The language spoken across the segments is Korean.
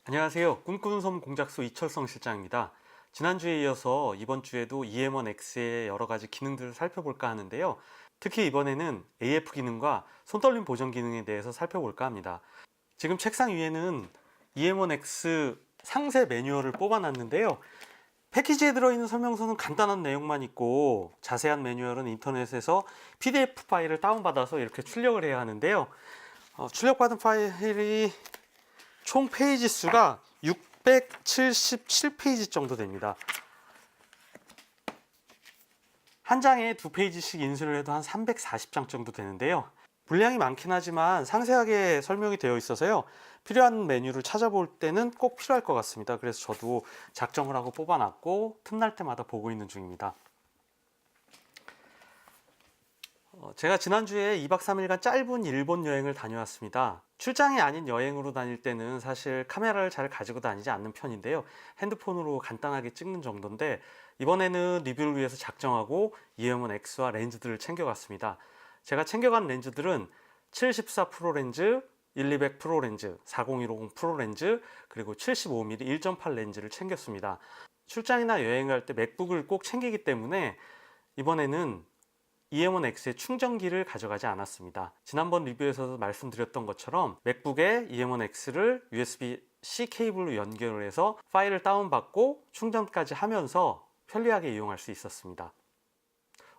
안녕하세요. 꿈꾸는 섬 공작소 이철성 실장입니다. 지난주에 이어서 이번 주에도 EM1X의 여러 가지 기능들을 살펴볼까 하는데요. 특히 이번에는 AF 기능과 손떨림 보정 기능에 대해서 살펴볼까 합니다. 지금 책상 위에는 EM1X 상세 매뉴얼을 뽑아놨는데요. 패키지에 들어있는 설명서는 간단한 내용만 있고 자세한 매뉴얼은 인터넷에서 PDF 파일을 다운받아서 이렇게 출력을 해야 하는데요. 출력받은 파일이 총 페이지 수가 677페이지 정도 됩니다. 한 장에 2페이지씩 인쇄를 해도 한 340장 정도 되는데요. 분량이 많긴 하지만 상세하게 설명이 되어 있어서요. 필요한 메뉴를 찾아볼 때는 꼭 필요할 것 같습니다. 그래서 저도 작정을 하고 뽑아놨고 틈날 때마다 보고 있는 중입니다. 제가 지난주에 2박 3일간 짧은 일본 여행을 다녀왔습니다. 출장이 아닌 여행으로 다닐 때는 사실 카메라를 잘 가지고 다니지 않는 편인데요. 핸드폰으로 간단하게 찍는 정도인데 이번에는 리뷰를 위해서 작정하고 EM1X와 렌즈들을 챙겨갔습니다. 제가 챙겨간 렌즈들은 7-14 프로 렌즈, 1-200 프로 렌즈, 40-150 프로 렌즈, 그리고 75mm 1.8 렌즈를 챙겼습니다. 출장이나 여행을 할 때 맥북을 꼭 챙기기 때문에 이번에는 EM1X의 충전기를 가져가지 않았습니다. 지난번 리뷰에서도 말씀드렸던 것처럼 맥북에 EM1X를 USB-C 케이블로 연결을 해서 파일을 다운받고 충전까지 하면서 편리하게 이용할 수 있었습니다.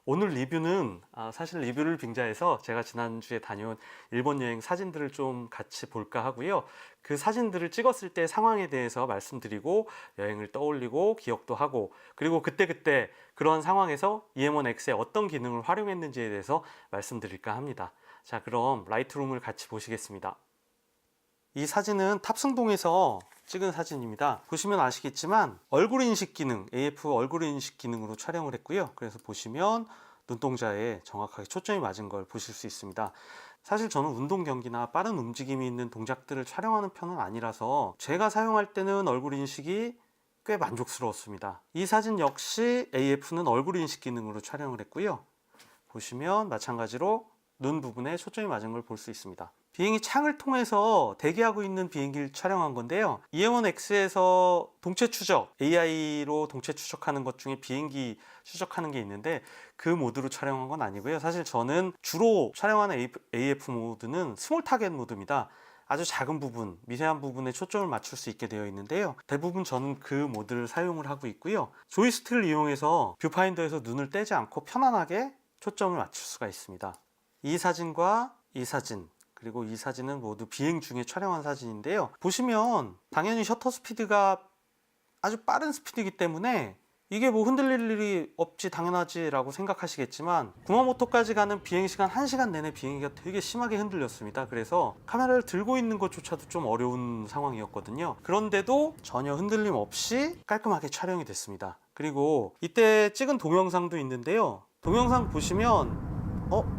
오늘 리뷰는 사실 리뷰를 빙자해서 제가 지난주에 다녀온 일본 여행 사진들을 좀 같이 볼까 하고요. 그 사진들을 찍었을 때 상황에 대해서 말씀드리고 여행을 떠올리고 기억도 하고 그리고 그때그때 그러한 상황에서 EM1X의 어떤 기능을 활용했는지에 대해서 말씀드릴까 합니다. 자, 그럼 라이트룸을 같이 보시겠습니다. 이 사진은 탑승동에서 찍은 사진입니다. 보시면 아시겠지만 얼굴 인식 기능, AF 얼굴 인식 기능으로 촬영을 했고요. 그래서 보시면 눈동자에 정확하게 초점이 맞은 걸 보실 수 있습니다. 사실 저는 운동 경기나 빠른 움직임이 있는 동작들을 촬영하는 편은 아니라서 제가 사용할 때는 얼굴 인식이 꽤 만족스러웠습니다. 이 사진 역시 AF는 얼굴 인식 기능으로 촬영을 했고요. 보시면 마찬가지로 눈 부분에 초점이 맞은 걸 볼 수 있습니다. 비행기 창을 통해서 대기하고 있는 비행기를 촬영한 건데요. EM1X에서 동체 추적, AI로 동체 추적하는 것 중에 비행기 추적하는 게 있는데 그 모드로 촬영한 건 아니고요. 사실 저는 주로 촬영하는 AF 모드는 스몰 타겟 모드입니다. 아주 작은 부분, 미세한 부분에 초점을 맞출 수 있게 되어 있는데요. 대부분 저는 그 모드를 사용을 하고 있고요. 조이스틱을 이용해서 뷰파인더에서 눈을 떼지 않고 편안하게 초점을 맞출 수가 있습니다. 이 사진과 이 사진, 그리고 이 사진은 모두 비행 중에 촬영한 사진인데요. 보시면 당연히 셔터 스피드가 아주 빠른 스피드이기 때문에 이게 뭐 흔들릴 일이 없지 당연하지 라고 생각하시겠지만 구마모토까지 가는 비행시간 1시간 내내 비행기가 되게 심하게 흔들렸습니다. 그래서 카메라를 들고 있는 것조차도 좀 어려운 상황이었거든요. 그런데도 전혀 흔들림 없이 깔끔하게 촬영이 됐습니다. 그리고 이때 찍은 동영상도 있는데요. 동영상 보시면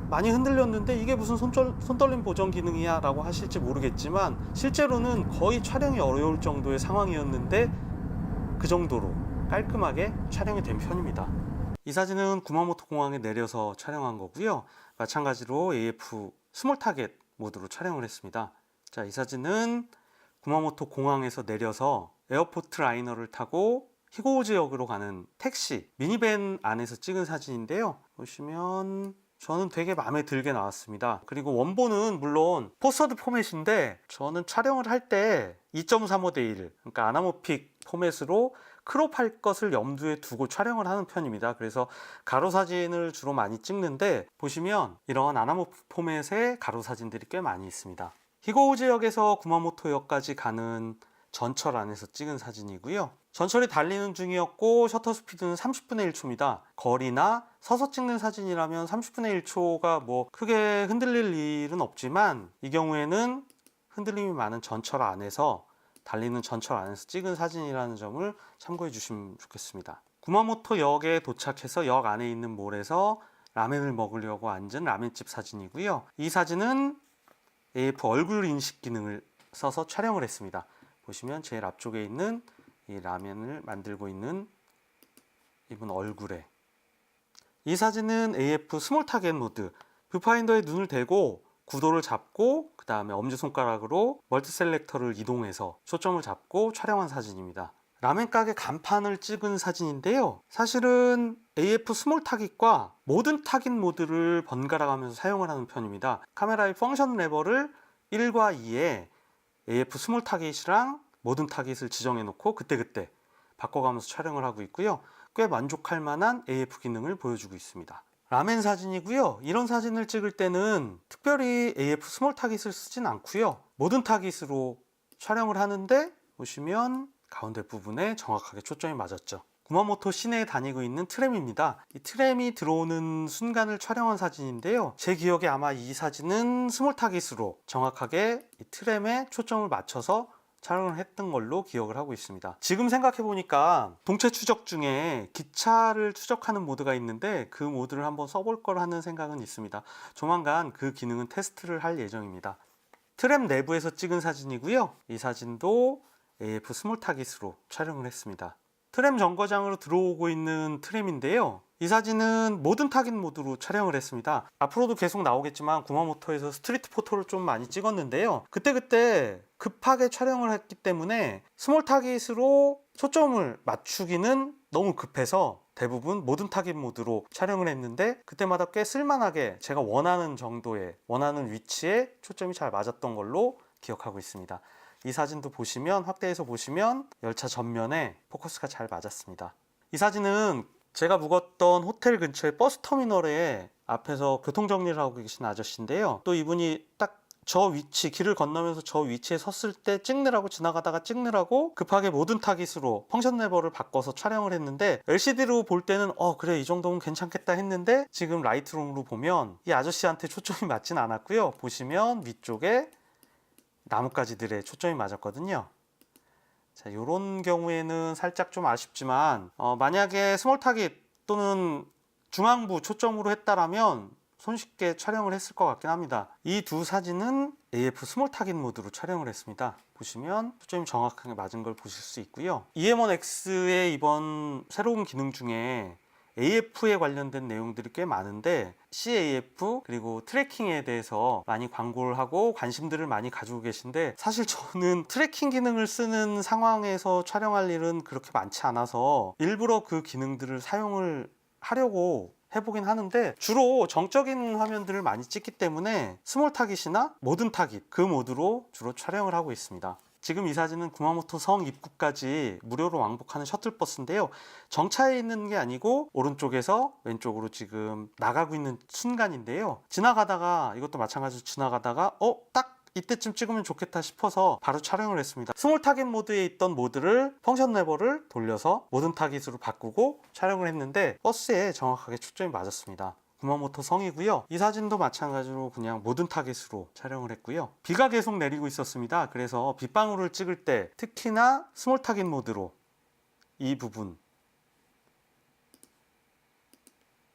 많이 흔들렸는데 이게 무슨 손떨림 보정 기능이야 라고 하실지 모르겠지만 실제로는 거의 촬영이 어려울 정도의 상황이었는데 그 정도로 깔끔하게 촬영이 된 편입니다. 이 사진은 구마모토 공항에 내려서 촬영한 거고요. 마찬가지로 AF 스몰 타겟 모드로 촬영을 했습니다. 자, 이 사진은 구마모토 공항에서 내려서 에어포트 라이너를 타고 히고우즈역으로 가는 택시 미니밴 안에서 찍은 사진인데요. 보시면 저는 되게 마음에 들게 나왔습니다. 그리고 원본은 물론 포서드 포맷인데 저는 촬영을 할 때 2.35:1 그러니까 아나모픽 포맷으로 크롭할 것을 염두에 두고 촬영을 하는 편입니다. 그래서 가로 사진을 주로 많이 찍는데 보시면 이런 아나모픽 포맷의 가로 사진들이 꽤 많이 있습니다. 히고우즈역에서 구마모토역까지 가는 전철 안에서 찍은 사진이고요. 전철이 달리는 중이었고 셔터 스피드는 30분의 1초입니다. 거리나 서서 찍는 사진이라면 30분의 1초가 뭐 크게 흔들릴 일은 없지만 이 경우에는 흔들림이 많은 전철 안에서 달리는 전철 안에서 찍은 사진이라는 점을 참고해 주시면 좋겠습니다. 구마모토역에 도착해서 역 안에 있는 몰에서 라멘을 먹으려고 앉은 라멘집 사진이고요. 이 사진은 AF 얼굴 인식 기능을 써서 촬영을 했습니다. 보시면 제일 앞쪽에 있는 이 라면을 만들고 있는 이분 얼굴에 이 사진은 AF 스몰 타겟 모드 뷰파인더에 눈을 대고 구도를 잡고 그 다음에 엄지손가락으로 멀티 셀렉터를 이동해서 초점을 잡고 촬영한 사진입니다. 라멘 가게 간판을 찍은 사진인데요. 사실은 AF 스몰 타깃과 모든 타깃 모드를 번갈아 가면서 사용을 하는 편입니다. 카메라의 펑션 레버를 1과 2에 AF 스몰 타깃이랑 모든 타깃을 지정해 놓고 그때그때 바꿔가면서 촬영을 하고 있고요. 꽤 만족할 만한 AF 기능을 보여주고 있습니다. 라멘 사진이고요. 이런 사진을 찍을 때는 특별히 AF 스몰 타깃을 쓰진 않고요. 모든 타깃으로 촬영을 하는데 보시면 가운데 부분에 정확하게 초점이 맞았죠. 구마모토 시내에 다니고 있는 트램입니다. 이 트램이 들어오는 순간을 촬영한 사진인데요. 제 기억에 아마 이 사진은 스몰 타깃으로 정확하게 이 트램에 초점을 맞춰서 촬영을 했던 걸로 기억을 하고 있습니다. 지금 생각해 보니까 동체 추적 중에 기차를 추적하는 모드가 있는데 그 모드를 한번 써볼 걸 하는 생각은 있습니다. 조만간 그 기능은 테스트를 할 예정입니다. 트램 내부에서 찍은 사진이고요. 이 사진도 AF 스몰 타깃으로 촬영을 했습니다. 트램 정거장으로 들어오고 있는 트램인데요. 이 사진은 모든 타깃 모드로 촬영을 했습니다. 앞으로도 계속 나오겠지만 구마모토에서 스트리트 포토를 좀 많이 찍었는데요. 그때그때 급하게 촬영을 했기 때문에 스몰 타깃으로 초점을 맞추기는 너무 급해서 대부분 모든 타깃 모드로 촬영을 했는데 그때마다 꽤 쓸만하게 제가 원하는 정도의 원하는 위치에 초점이 잘 맞았던 걸로 기억하고 있습니다. 이 사진도 보시면 확대해서 보시면 열차 전면에 포커스가 잘 맞았습니다. 이 사진은 제가 묵었던 호텔 근처의 버스 터미널에 앞에서 교통정리를 하고 계신 아저씨인데요. 또 이분이 딱 저 위치, 길을 건너면서 저 위치에 섰을 때 찍느라고 지나가다가 찍느라고 급하게 모든 타깃으로 펑션 레버를 바꿔서 촬영을 했는데 LCD로 볼 때는 그래 이 정도면 괜찮겠다 했는데 지금 라이트룸으로 보면 이 아저씨한테 초점이 맞진 않았고요. 보시면 위쪽에 나뭇가지들에 초점이 맞았거든요. 자, 이런 경우에는 살짝 좀 아쉽지만 만약에 스몰 타깃 또는 중앙부 초점으로 했다라면 손쉽게 촬영을 했을 것 같긴 합니다. 이 두 사진은 AF 스몰 타깃 모드로 촬영을 했습니다. 보시면 초점이 정확하게 맞은 걸 보실 수 있고요. EM1X의 이번 새로운 기능 중에 AF에 관련된 내용들이 꽤 많은데 CAF 그리고 트래킹에 대해서 많이 광고를 하고 관심들을 많이 가지고 계신데 사실 저는 트래킹 기능을 쓰는 상황에서 촬영할 일은 그렇게 많지 않아서 일부러 그 기능들을 사용을 하려고 해보긴 하는데 주로 정적인 화면들을 많이 찍기 때문에 스몰 타깃이나 모든 타깃 그 모드로 주로 촬영을 하고 있습니다. 지금 이 사진은 구마모토 성 입구까지 무료로 왕복하는 셔틀버스인데요. 정차해 있는 게 아니고 오른쪽에서 왼쪽으로 지금 나가고 있는 순간인데요. 지나가다가 이것도 마찬가지로 지나가다가 딱 이때쯤 찍으면 좋겠다 싶어서 바로 촬영을 했습니다. 스몰 타깃 모드에 있던 모드를 펑션 레버를 돌려서 모든 타깃으로 바꾸고 촬영을 했는데 버스에 정확하게 초점이 맞았습니다. 구마모토 성이고요. 이 사진도 마찬가지로 그냥 모든 타깃으로 촬영을 했고요. 비가 계속 내리고 있었습니다. 그래서 빗방울을 찍을 때 특히나 스몰 타깃 모드로 이 부분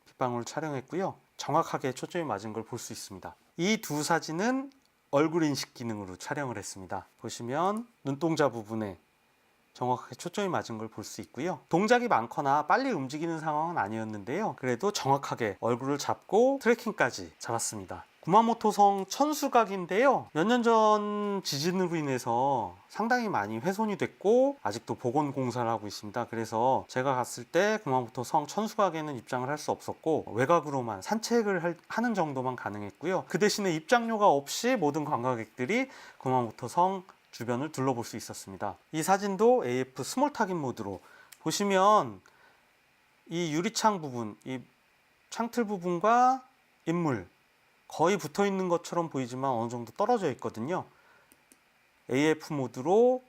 빗방울을 촬영했고요. 정확하게 초점이 맞은 걸 볼 수 있습니다. 이 두 사진은 얼굴 인식 기능으로 촬영을 했습니다. 보시면 눈동자 부분에 정확하게 초점이 맞은 걸 볼 수 있고요. 동작이 많거나 빨리 움직이는 상황은 아니었는데요. 그래도 정확하게 얼굴을 잡고 트래킹까지 잡았습니다. 구마모토성 천수각인데요. 몇 년 전 지진으로 인해서 상당히 많이 훼손이 됐고 아직도 복원 공사를 하고 있습니다. 그래서 제가 갔을 때 구마모토성 천수각에는 입장을 할 수 없었고 외곽으로만 산책을 하는 정도만 가능했고요. 그 대신에 입장료가 없이 모든 관광객들이 구마모토성 주변을 둘러볼 수 있었습니다. 이 사진도 AF 스몰 타깃 모드로 보시면 이 유리창 부분, 이 창틀 부분과 인물 거의 붙어 있는 것처럼 보이지만 어느 정도 떨어져 있거든요. AF 모드로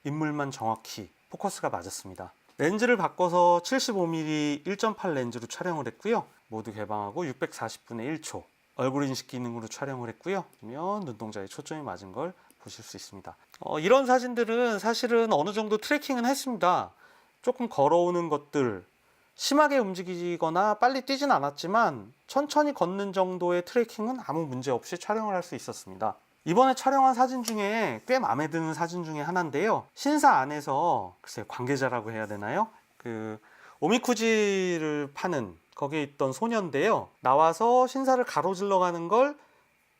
인물만 정확히 포커스가 맞았습니다. 렌즈를 바꿔서 75mm 1.8 렌즈로 촬영을 했고요. 모두 개방하고 640분의 1초 얼굴 인식 기능으로 촬영을 했고요. 그러면 눈동자에 초점이 맞은 걸 보실 수 있습니다. 이런 사진들은 사실은 어느 정도 트래킹은 했습니다. 조금 걸어오는 것들 심하게 움직이거나 빨리 뛰진 않았지만 천천히 걷는 정도의 트래킹은 아무 문제 없이 촬영을 할 수 있었습니다. 이번에 촬영한 사진 중에 꽤 마음에 드는 사진 중에 하나인데요. 신사 안에서 글쎄 관계자라고 해야 되나요? 그 오미쿠지를 파는 거기에 있던 소녀인데요. 나와서 신사를 가로질러 가는 걸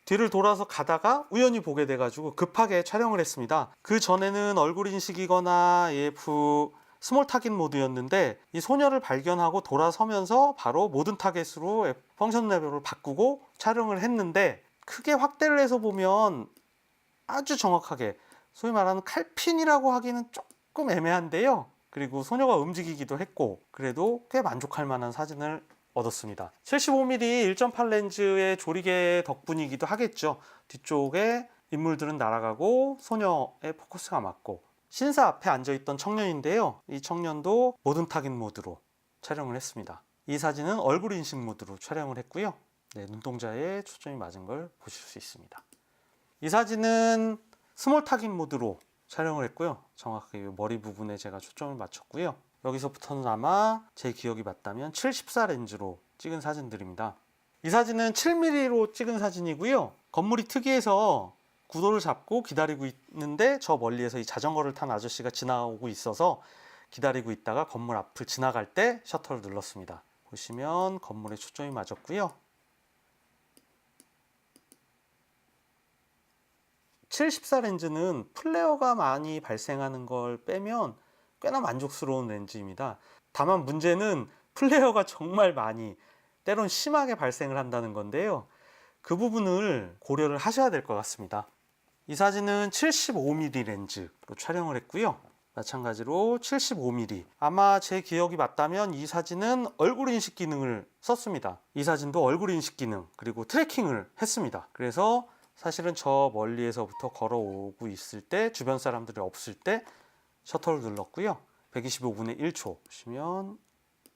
뒤를 돌아서 가다가 우연히 보게 돼가지고 급하게 촬영을 했습니다. 그 전에는 얼굴 인식이거나 AF 스몰 타깃 모드였는데 이 소녀를 발견하고 돌아서면서 바로 모든 타겟으로 펑션 레벨을 바꾸고 촬영을 했는데, 크게 확대를 해서 보면 아주 정확하게, 소위 말하는 칼핀이라고 하기는 조금 애매한데요. 그리고 소녀가 움직이기도 했고, 그래도 꽤 만족할 만한 사진을 얻었습니다. 75mm 1.8 렌즈의 조리개 덕분이기도 하겠죠. 뒤쪽에 인물들은 날아가고 소녀의 포커스가 맞고, 신사 앞에 앉아있던 청년인데요. 이 청년도 모든 타깃 모드로 촬영을 했습니다. 이 사진은 얼굴 인식 모드로 촬영을 했고요. 네, 눈동자에 초점이 맞은 걸 보실 수 있습니다. 이 사진은 스몰 타깃 모드로 촬영을 했고요. 정확하게 머리 부분에 제가 초점을 맞췄고요. 여기서부터는 아마 제 기억이 맞다면 74 렌즈로 찍은 사진들입니다. 이 사진은 7mm로 찍은 사진이고요. 건물이 특이해서 구도를 잡고 기다리고 있는데 저 멀리에서 이 자전거를 탄 아저씨가 지나오고 있어서 기다리고 있다가 건물 앞을 지나갈 때 셔터를 눌렀습니다. 보시면 건물에 초점이 맞았고요. 74 렌즈는 플레어가 많이 발생하는 걸 빼면 꽤나 만족스러운 렌즈입니다. 다만 문제는 플레어가 정말 많이, 때론 심하게 발생을 한다는 건데요. 그 부분을 고려를 하셔야 될 것 같습니다. 이 사진은 75mm 렌즈로 촬영을 했고요. 마찬가지로 75mm, 아마 제 기억이 맞다면 이 사진은 얼굴 인식 기능을 썼습니다. 이 사진도 얼굴 인식 기능, 그리고 트래킹을 했습니다. 그래서 사실은 저 멀리에서부터 걸어오고 있을 때, 주변 사람들이 없을 때 셔터를 눌렀고요. 125분의 1초 보시면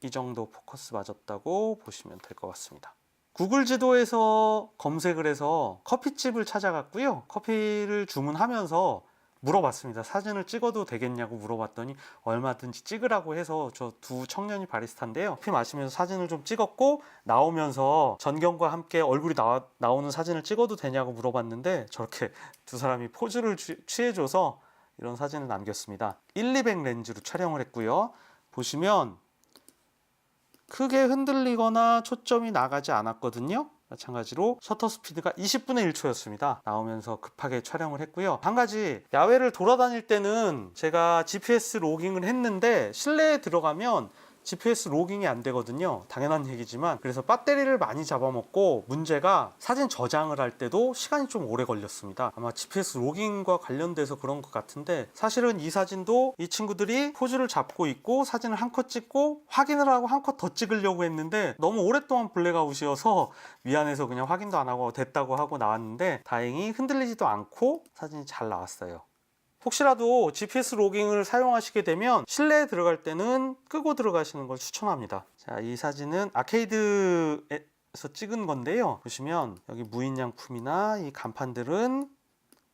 이 정도 포커스 맞았다고 보시면 될 것 같습니다. 구글 지도에서 검색을 해서 커피집을 찾아갔고요. 커피를 주문하면서 물어봤습니다. 사진을 찍어도 되겠냐고 물어봤더니 얼마든지 찍으라고 해서, 저 두 청년이 바리스타인데요. 커피 마시면서 사진을 좀 찍었고, 나오면서 전경과 함께 얼굴이 나오는 사진을 찍어도 되냐고 물어봤는데 저렇게 두 사람이 포즈를 취해줘서 이런 사진을 남겼습니다. 1200 렌즈로 촬영을 했고요. 보시면 크게 흔들리거나 초점이 나가지 않았거든요. 마찬가지로 셔터 스피드가 20분의 1초였습니다. 나오면서 급하게 촬영을 했고요. 한 가지, 야외를 돌아다닐 때는 제가 GPS 로깅을 했는데 실내에 들어가면 GPS 로깅이 안 되거든요. 당연한 얘기지만, 그래서 배터리를 많이 잡아먹고, 문제가 사진 저장을 할 때도 시간이 좀 오래 걸렸습니다. 아마 GPS 로깅과 관련돼서 그런 것 같은데, 사실은 이 사진도 이 친구들이 포즈를 잡고 있고 사진을 한 컷 찍고 확인을 하고 한 컷 더 찍으려고 했는데 너무 오랫동안 블랙아웃이어서 미안해서 그냥 확인도 안 하고 됐다고 하고 나왔는데, 다행히 흔들리지도 않고 사진이 잘 나왔어요. 혹시라도 GPS 로깅을 사용하시게 되면 실내에 들어갈 때는 끄고 들어가시는 걸 추천합니다. 자, 이 사진은 아케이드에서 찍은 건데요. 보시면 여기 무인양품이나 이 간판들은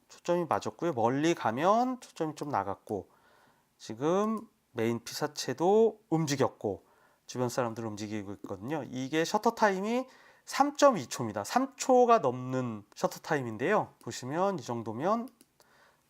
초점이 맞았고요. 멀리 가면 초점이 좀 나갔고, 지금 메인 피사체도 움직였고, 주변 사람들 움직이고 있거든요. 이게 셔터 타임이 3.2초입니다. 3초가 넘는 셔터 타임인데요. 보시면 이 정도면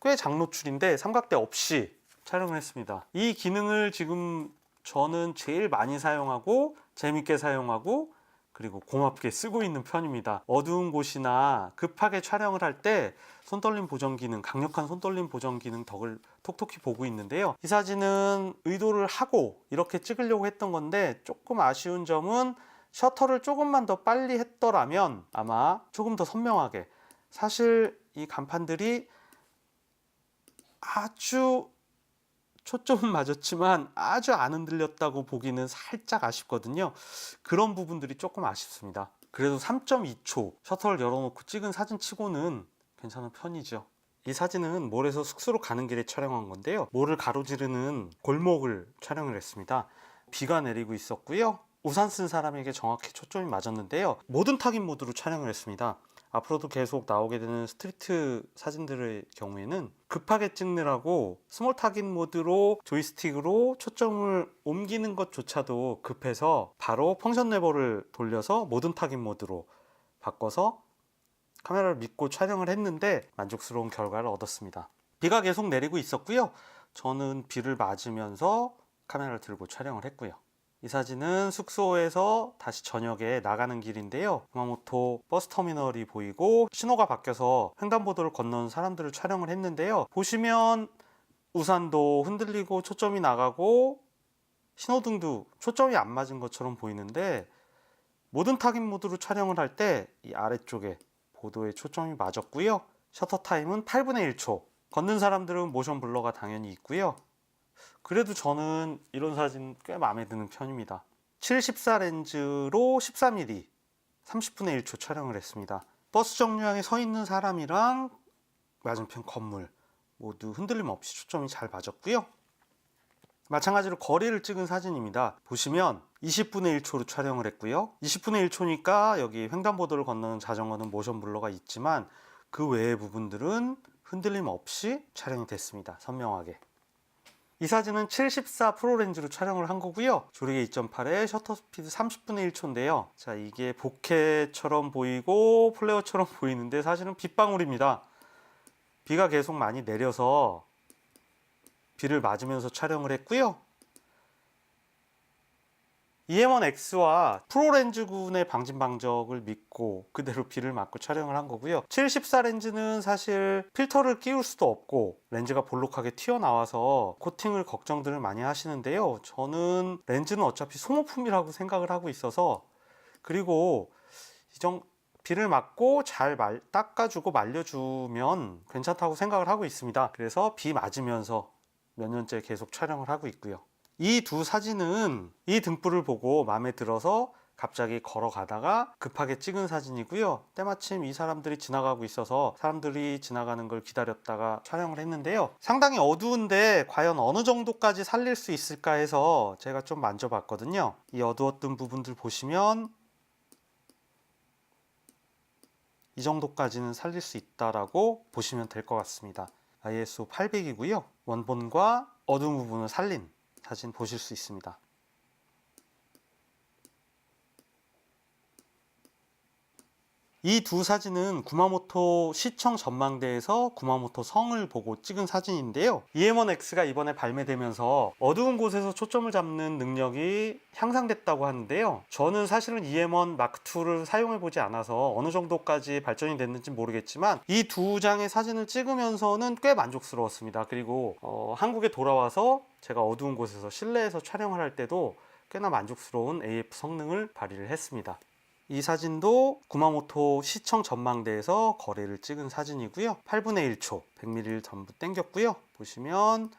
꽤 장노출인데 삼각대 없이 촬영을 했습니다. 이 기능을 지금 저는 제일 많이 사용하고 재밌게 사용하고 그리고 고맙게 쓰고 있는 편입니다. 어두운 곳이나 급하게 촬영을 할 때 손떨림 보정 기능, 강력한 손떨림 보정 기능 덕을 톡톡히 보고 있는데요. 이 사진은 의도를 하고 이렇게 찍으려고 했던 건데, 조금 아쉬운 점은 셔터를 조금만 더 빨리 했더라면 아마 조금 더 선명하게, 사실 이 간판들이 아주 초점은 맞았지만 아주 안 흔들렸다고 보기는 살짝 아쉽거든요. 그런 부분들이 조금 아쉽습니다. 그래도 3.2초 셔터를 열어놓고 찍은 사진 치고는 괜찮은 편이죠. 이 사진은 몰에서 숙소로 가는 길에 촬영한 건데요. 몰을 가로지르는 골목을 촬영을 했습니다. 비가 내리고 있었고요. 우산 쓴 사람에게 정확히 초점이 맞았는데요. 모든 타깃 모드로 촬영을 했습니다. 앞으로도 계속 나오게 되는 스트리트 사진들의 경우에는 급하게 찍느라고 스몰 타깃 모드로 조이스틱으로 초점을 옮기는 것조차도 급해서 바로 펑션 레버를 돌려서 모든 타깃 모드로 바꿔서 카메라를 믿고 촬영을 했는데 만족스러운 결과를 얻었습니다. 비가 계속 내리고 있었고요. 저는 비를 맞으면서 카메라를 들고 촬영을 했고요. 이 사진은 숙소에서 다시 저녁에 나가는 길인데요. 구마모토 버스터미널이 보이고 신호가 바뀌어서 횡단보도를 건너는 사람들을 촬영을 했는데요. 보시면 우산도 흔들리고 초점이 나가고 신호등도 초점이 안 맞은 것처럼 보이는데, 모든 타깃 모드로 촬영을 할 때 이 아래쪽에 보도에 초점이 맞았고요. 셔터 타임은 8분의 1초. 걷는 사람들은 모션 블러가 당연히 있고요. 그래도 저는 이런 사진 꽤 마음에 드는 편입니다. 7-14 렌즈로 14mm 30분의 1초 촬영을 했습니다. 버스 정류장에 서 있는 사람이랑 맞은편 건물 모두 흔들림 없이 초점이 잘 맞았고요. 마찬가지로 거리를 찍은 사진입니다. 보시면 20분의 1초로 촬영을 했고요. 20분의 1초니까 여기 횡단보도를 건너는 자전거는 모션 블러가 있지만 그 외의 부분들은 흔들림 없이 촬영이 됐습니다. 선명하게. 이 사진은 7-14 프로 렌즈로 촬영을 한 거고요. 조리개 2.8에 셔터 스피드 30분의 1초인데요. 자, 이게 보케처럼 보이고 플레어처럼 보이는데 사실은 빗방울입니다. 비가 계속 많이 내려서 비를 맞으면서 촬영을 했고요. EM1X와 프로렌즈군의 방진방적을 믿고 그대로 비를 맞고 촬영을 한 거고요. 7-14 렌즈는 사실 필터를 끼울 수도 없고 렌즈가 볼록하게 튀어나와서 코팅을 걱정들을 많이 하시는데요. 저는 렌즈는 어차피 소모품이라고 생각을 하고 있어서, 그리고 비를 맞고 잘 닦아주고 말려주면 괜찮다고 생각을 하고 있습니다. 그래서 비 맞으면서 몇 년째 계속 촬영을 하고 있고요. 이 두 사진은 이 등불을 보고 마음에 들어서 갑자기 걸어가다가 급하게 찍은 사진이고요. 때마침 이 사람들이 지나가고 있어서 사람들이 지나가는 걸 기다렸다가 촬영을 했는데요. 상당히 어두운데 과연 어느 정도까지 살릴 수 있을까 해서 제가 좀 만져봤거든요. 이 어두웠던 부분들 보시면 이 정도까지는 살릴 수 있다라고 보시면 될 것 같습니다. ISO 800이고요. 원본과 어두운 부분을 살린 사진 보실 수 있습니다. 이 두 사진은 구마모토 시청 전망대에서 구마모토 성을 보고 찍은 사진인데요. EM1X가 이번에 발매되면서 어두운 곳에서 초점을 잡는 능력이 향상됐다고 하는데요. 저는 사실은 EM1 마크2를 사용해 보지 않아서 어느 정도까지 발전이 됐는지 모르겠지만 이 두 장의 사진을 찍으면서는 꽤 만족스러웠습니다. 그리고 한국에 돌아와서 제가 어두운 곳에서 실내에서 촬영을 할 때도 꽤나 만족스러운 AF 성능을 발휘를 했습니다. 이 사진도 구마모토 시청 전망대에서 거리를 찍은 사진이고요. 8분의 1초, 100mm를 전부 당겼고요. 보시면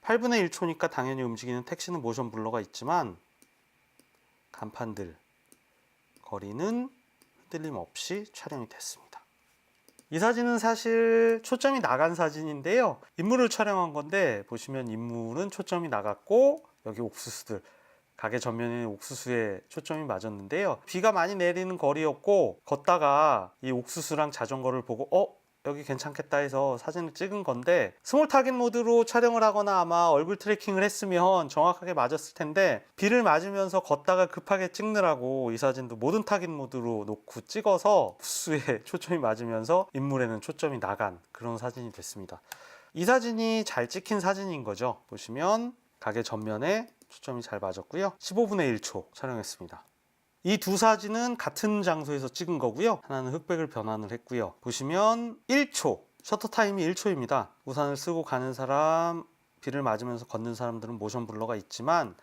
8분의 1초니까 당연히 움직이는 택시는 모션 블러가 있지만 간판들, 거리는 흔들림 없이 촬영이 됐습니다. 이 사진은 사실 초점이 나간 사진인데요. 인물을 촬영한 건데 보시면 인물은 초점이 나갔고 여기 옥수수들, 가게 전면에 옥수수에 초점이 맞았는데요. 비가 많이 내리는 거리였고 걷다가 이 옥수수랑 자전거를 보고 여기 괜찮겠다 해서 사진을 찍은 건데, 스몰 타깃 모드로 촬영을 하거나 아마 얼굴 트래킹을 했으면 정확하게 맞았을 텐데 비를 맞으면서 걷다가 급하게 찍느라고 이 사진도 모든 타깃 모드로 놓고 찍어서 옥수수에 초점이 맞으면서 인물에는 초점이 나간 그런 사진이 됐습니다. 이 사진이 잘 찍힌 사진인 거죠. 보시면 가게 전면에 초점이 잘 맞았고요. 15분의 1초 촬영했습니다. 이 두 사진은 같은 장소에서 찍은 거고요. 하나는 흑백을 변환을 했고요. 보시면 1초, 셔터 타임이 1초입니다. 우산을 쓰고 가는 사람, 비를 맞으면서 걷는 사람들은 모션 블러가 있지만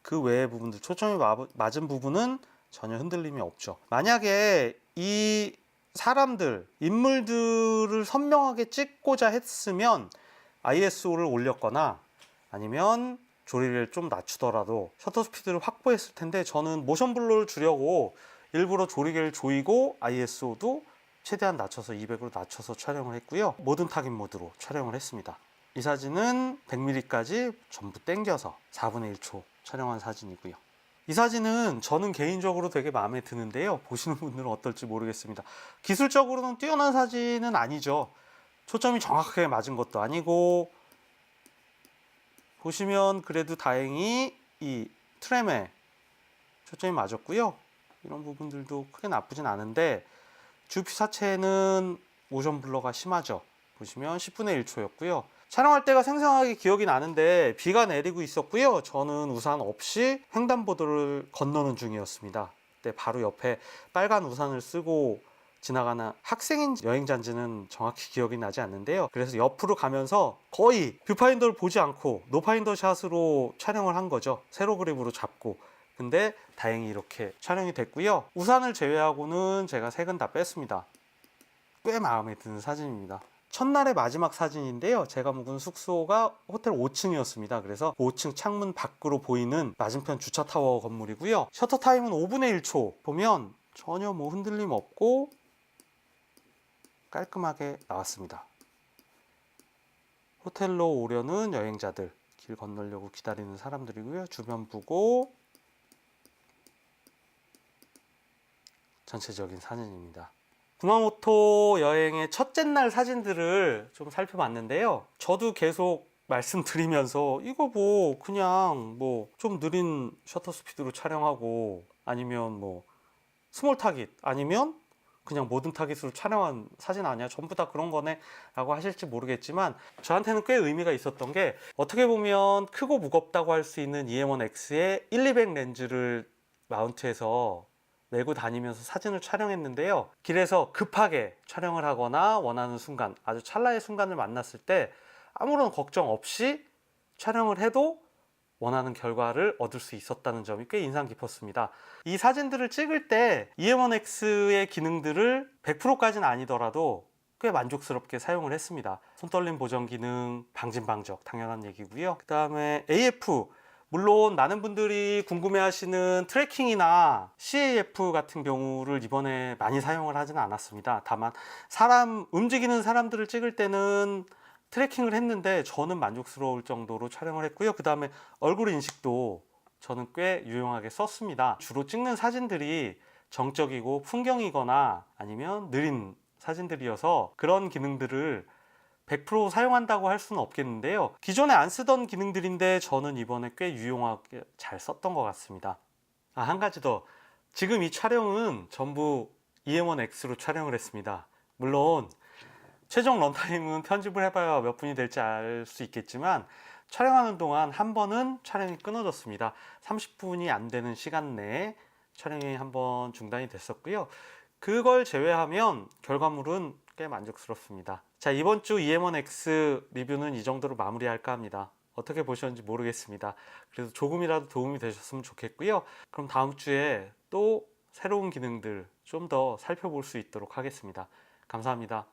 그 외의 부분들, 초점이 맞은 부분은 전혀 흔들림이 없죠. 만약에 이 사람들, 인물들을 선명하게 찍고자 했으면 ISO를 올렸거나 아니면 조리를 좀 낮추더라도 셔터 스피드를 확보했을 텐데, 저는 모션 블러를 주려고 일부러 조리개를 조이고 ISO도 최대한 낮춰서 200으로 낮춰서 촬영을 했고요. 모든 타깃 모드로 촬영을 했습니다. 이 사진은 100mm까지 전부 당겨서 4분의 1초 촬영한 사진이고요. 이 사진은 저는 개인적으로 되게 마음에 드는데요. 보시는 분들은 어떨지 모르겠습니다. 기술적으로는 뛰어난 사진은 아니죠. 초점이 정확하게 맞은 것도 아니고, 보시면 그래도 다행히 이 트램에 초점이 맞았고요. 이런 부분들도 크게 나쁘진 않은데 GP 자체는 모션 블러가 심하죠. 보시면 10분의 1초였고요. 촬영할 때가 생생하게 기억이 나는데 비가 내리고 있었고요. 저는 우산 없이 횡단보도를 건너는 중이었습니다. 그때 바로 옆에 빨간 우산을 쓰고 지나가는 학생인 여행자인지는 정확히 기억이 나지 않는데요. 그래서 옆으로 가면서 거의 뷰파인더를 보지 않고 노파인더 샷으로 촬영을 한 거죠. 세로 그립으로 잡고. 근데 다행히 이렇게 촬영이 됐고요. 우산을 제외하고는 제가 색은 다 뺐습니다. 꽤 마음에 드는 사진입니다. 첫날의 마지막 사진인데요. 제가 묵은 숙소가 호텔 5층이었습니다. 그래서 5층 창문 밖으로 보이는 맞은편 주차 타워 건물이고요. 셔터 타임은 5분의 1초. 보면 전혀 뭐 흔들림 없고 깔끔하게 나왔습니다. 호텔로 오려는 여행자들, 길 건너려고 기다리는 사람들이고요. 주변 보고 전체적인 사진입니다. 구마모토 여행의 첫째 날 사진들을 좀 살펴봤는데요. 저도 계속 말씀드리면서 이거 뭐 그냥 뭐 좀 느린 셔터 스피드로 촬영하고 아니면 뭐 스몰 타깃 아니면 그냥 모든 타깃으로 촬영한 사진 아니야? 전부 다 그런 거네? 라고 하실지 모르겠지만 저한테는 꽤 의미가 있었던 게 어떻게 보면 크고 무겁다고 할 수 있는 EM1X의 1200 렌즈를 마운트해서 메고 다니면서 사진을 촬영했는데요. 길에서 급하게 촬영을 하거나 원하는 순간, 아주 찰나의 순간을 만났을 때 아무런 걱정 없이 촬영을 해도 원하는 결과를 얻을 수 있었다는 점이 꽤 인상 깊었습니다. 이 사진들을 찍을 때 EM1X의 기능들을 100%까지는 아니더라도 꽤 만족스럽게 사용을 했습니다. 손떨림 보정 기능, 방진방적 당연한 얘기고요. 그 다음에 AF, 물론 많은 분들이 궁금해하시는 트래킹이나 CAF 같은 경우를 이번에 많이 사용을 하지는 않았습니다. 다만 움직이는 사람들을 찍을 때는 트래킹을 했는데 저는 만족스러울 정도로 촬영을 했고요. 그 다음에 얼굴 인식도 저는 꽤 유용하게 썼습니다. 주로 찍는 사진들이 정적이고 풍경이거나 아니면 느린 사진들이어서 그런 기능들을 100% 사용한다고 할 수는 없겠는데요. 기존에 안 쓰던 기능들인데 저는 이번에 꽤 유용하게 잘 썼던 것 같습니다. 한 가지 더. 지금 이 촬영은 전부 EM1X로 촬영을 했습니다. 물론 최종 런타임은 편집을 해봐야 몇 분이 될지 알 수 있겠지만 촬영하는 동안 한 번은 촬영이 끊어졌습니다. 30분이 안 되는 시간 내에 촬영이 한 번 중단이 됐었고요. 그걸 제외하면 결과물은 꽤 만족스럽습니다. 자, 이번 주 EM1X 리뷰는 이 정도로 마무리할까 합니다. 어떻게 보셨는지 모르겠습니다. 그래도 조금이라도 도움이 되셨으면 좋겠고요. 그럼 다음 주에 또 새로운 기능들 좀 더 살펴볼 수 있도록 하겠습니다. 감사합니다.